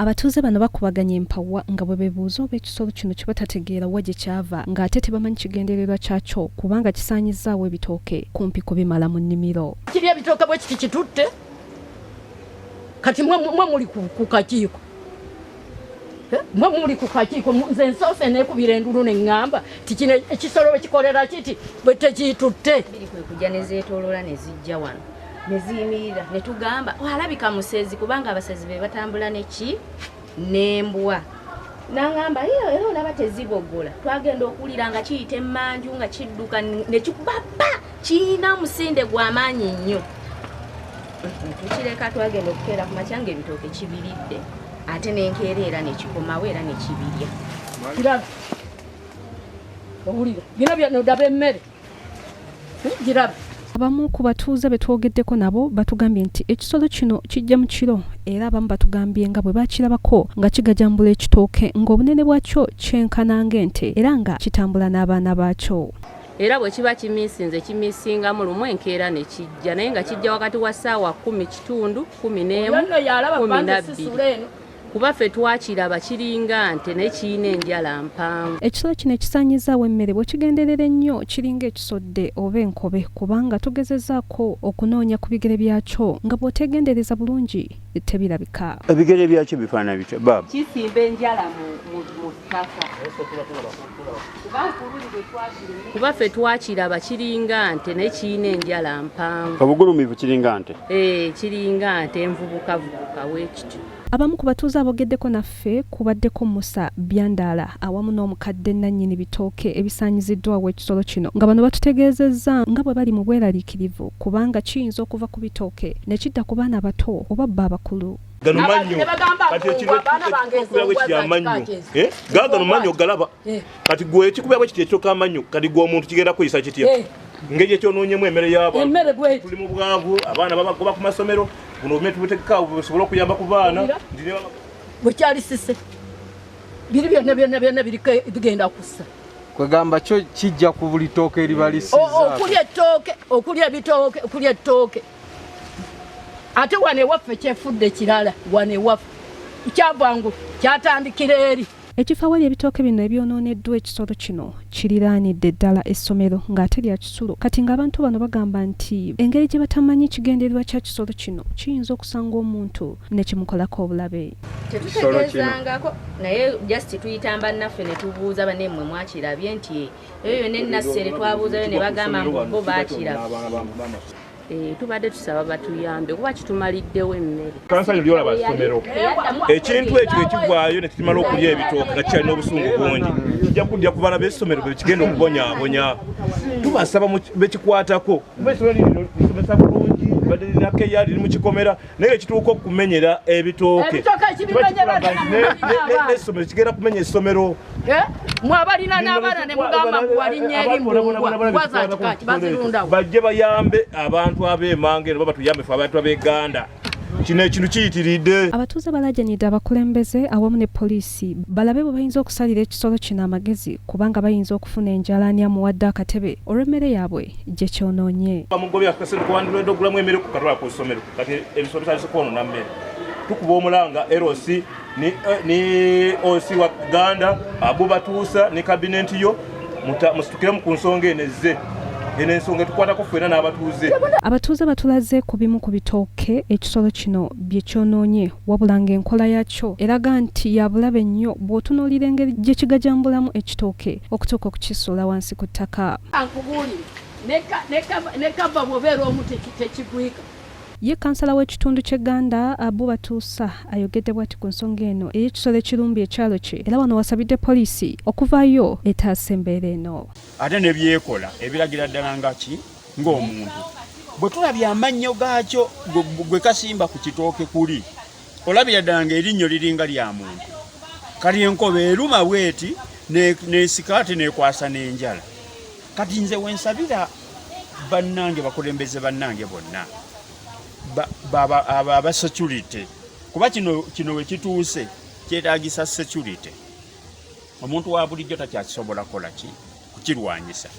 Abatuuze bano bakubaganya empawa nga bwe beebuuza oba ekisolo kino kye batategeera wa gye kyava ng'ate tebamanyi kigendererwa kyakyo kubanga kisaanyizaawo ebitooke kumpi kubimala mu nnimiro. Kiri ebitooke bwe kiti kitutte kati mwe muli ku kakiiko. Mwe muli ku kakiiko nze nsoose neekubira endulu ne ŋŋamba ti kino ekisolo bwe kikolera kiti bwe tekitutte. Biri kwe kujja ne zeetooloola ne zijja wano ne ziyimirira ne tugamba alabika musezi kubanga abasezi be batambula neki n'embwa. N'angamba era olaba teziboggola. Twagenda okuwulira nga kiyita emmanju nga kidduka ne kikubaba kiyina musinde gw'amaanyi nnyo. Tukireka twagenda okukeera ku makya ng'ebitooke kibiridde ate n'enkeera ne kikomawo era ne kibirya. Giraba owulira bino by'odaba emmere giraba. Abamu ku batuuze be twogeddeko nabo batugambye nti ekisolo kino kijja mu kiro era abamu batugambye nga bwe bakirabako nga kigajambula ekitooke ng'obunene bwakyo kyenkana ng'ente era nga kitambula n'abaana baakyo. Era bwe kiba kimisinze kimisingamu lumu enkeera ne kijja naye nga kijja wakati wa ssaawa 10:30, 11, kuba ffe twakiraba kiringa nte naye kirina enjala mpanvu. Ekisolo kino ekisaanyizaawo emmere bwe kigenderera ennyo kiringa ekisodde oba enkobe kubanga tugezezzaako okunoonya ku bigere byakyo nga bw'otegendereza bulungi tebirabika. Ebigere byakyo bifaanana bitya baba? Kisimba enjala mu ttaka. Kuba ffe twakiraba kiringa nte naye kirina enjala mpanvu. Obugulumivu kiringa nte? Kiringa nte envubukavubuka weekityo. Abamu ku batuuze abogeddeko naffe kubaddeko Musa Byandaala awamu n'omukadde nannyini bitooke ebisaanyiziddwawo ekisolo kino nga bano batutegeezezza nga bwe bali mu bweraliikirivu kubanga kiyinza okuva ku bitooke ne kidda ku baana bato oba bba abakulu. Gano mannyo kati ekikubya bwe kiri amannyo gano mannyo galaba kati gwe ekikubya bwe kiti ekitoka amannyo kati gwe omuntu kigenda kuyisa kitya ngeri ekyonoonyemu emmere y'abantu tuli mu bwavu abaana babagoba ku masomero buno obume tubutekekaawo busobola okuyamba ku baana bwe kyali sise biri byonna bigenda kussa kwegamba kyo kijja ku buli ttooke eriba lisizzaako okulya ettooke ate wane ewaffe kyefudde kirala wane ewaffe kyavangu kyatandikira eri. Ekifo awali ebitooke bino ebyonooneddwa ekisolo kino kiriraanidde ddala essomero ng'ate lya kisulo kati ng'abantu bano bagamba nti engeri gye batamanyi kigendererwa kya kisolo kino kiyinza okusanga omuntu ne kimukolako obulabe. Tetutegeezangako naye just tuyitamba naffe ne tubuuza banemmwe mwakirabye nti eyo yonna ennassere twabuuzayo ne bagamba mbu bo baakiraba. Tubadde tusaba batuyambe kuba kitumaliddewo emmere. Kansanya lyolaba ssomero ekintu ekyo ekigwayo ne kitimala okulya ebitooke nga kikyalina obusungu bungi kijja kudya ku baana b'essomero bwe kigenda okubonyaabonya. Tubasaba bekikwatako kuba essomero lino lisomesa bulungi badde lirina keya liri mu kikomera naye ekituuka okumenyera ebitooke n'essomero kigenda kumenya essomero. Mwabalina n'abaana ne mugamba mbu walinnya eri mbwazaakikaki bazirundawo bajje bayambe abantu ab'Emange nabo batuyambe ffe abantu ab'Eganda. Kino ekintu kiyitiridde. Abatuuze balaajanidde abakulembeze awamu ne poliisi balabe bwe bayinza okusalira ekisolo kino amagezi kubanga bayinza okufuna enjalaani amuwadde akatebe olw'emmere yaabwe gye kyonoonye. Bamugobi akasente kuwandulwadde ogulamu emmere ku katwala ku ssomero kati ebisolo bitandise kwonoona mmere. Tukuba omulanga LOC ni OC wa Uganda abo batuusa ne kabineti yo musitukiremu ku nsonga enezze ensonga tukwatako ffena n'abatuuze. Abatuuze batulaze ku bimu ku bitooke ekisolo kino bye kyonoonye wabula ng'enkola yakyo eraga nti ya bulabe nnyo bw'otunuulira engeri gye kigajambulamu ekitooke okutuuka okukisuula wansi ku ttaka. Ne kava bw'obeera omu tekigwika. Ye kansala w'ekitundu ky'Eganda Abu Batuusa ayogedde bw'ati ku nsonga eno ey'ekisolo ekirumbye ekyalo kye era wano wasabidde poliisi okuvaayo etaasa embeera eno. Ate ne byekola ebiragira ddala ngaki ng'omuntu bwe tulabye amannyo gaakyo gwe kasimba ku kitooke kuli olabira ddala ng'erinnyo liringa lya muntu kali enkobe eruma bweti n'esikaate n'ekwasa n'enjala. Kati nze wensabira bannange bakulembeze bannange bonna aba security kuba kino we kituuse kyetaagisa security. Omuntu wa bulijjo takyakisobola kola ki kukirwanyisa.